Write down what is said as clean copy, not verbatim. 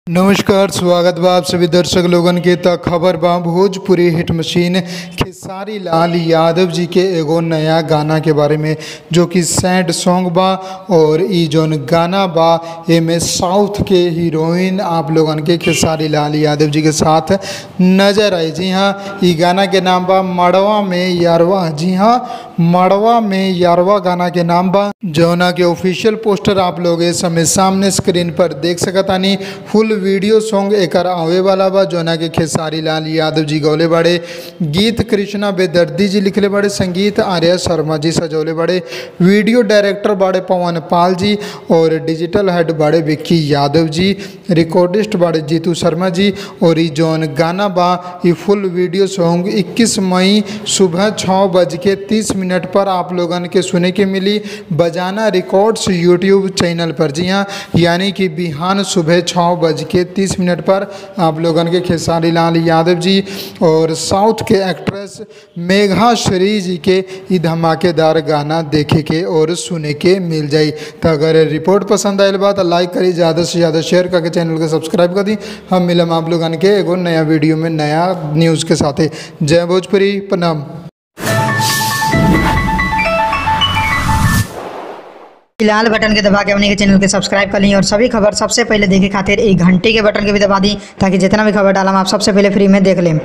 नमस्कार, स्वागत बा आप सभी दर्शक लोगन के। त खबर बा भोजपुरी हिट मशीन खेसारी लाल यादव जी के एगो नया गाना के बारे में, जो कि सैड सॉन्ग बा। और ई जौन गाना बा एमे साउथ के हीरोइन आप लोगन के खेसारी लाल यादव जी के साथ नजर आई। जी हाँ, ई गाना के नाम बा मड़वा में यारवा। जी हाँ, मड़वा में यारवा गाना के नाम बा, जौना के ऑफिशियल पोस्टर आप लोग इस समय सामने स्क्रीन पर देख सकतानी। फुल वीडियो सॉन्ग एकर आवे वाला बा, जौना के खेसारी लाल यादव जी गौले बड़े। गीत कृष्णा बेदर्दी जी लिखले बड़े, संगीत आर्या शर्मा जी सजौले बड़े। वीडियो डायरेक्टर बड़े पवन पाल जी और डिजिटल हेड बड़े विक्की यादव जी। रिकॉर्डिस्ट बड़े जीतू शर्मा जी। और ई जौन गाना बा ये फुल वीडियो सॉन्ग 21 मई सुबह 6:30 पर आप लोगन के सुने के मिली बजाना रिकॉर्ड्स यूट्यूब चैनल पर। जी हाँ, यानी कि बिहान सुबह 6:30 पर आप लोगन के खेसारी लाल यादव जी और साउथ के एक्ट्रेस मेघा श्री जी के ई धमाकेदार गाना देखे के और सुने के मिल जाई। तो अगर रिपोर्ट पसंद आयल बा तो लाइक करी, ज़्यादा से ज़्यादा शेयर करके चैनल को सब्सक्राइब कर दी। हम मिलम आप लोगन के एगो नया वीडियो में नया न्यूज़ के साथ। जय भोजपुरी, प्रणाम। लाल बटन के दबा के अपने के चैनल के सब्सक्राइब कर ली और सभी खबर सबसे पहले देखे खातिर एक घंटे के बटन के भी दबा दी, ताकि जितना भी खबर डालम आप सबसे पहले फ्री में देख लें।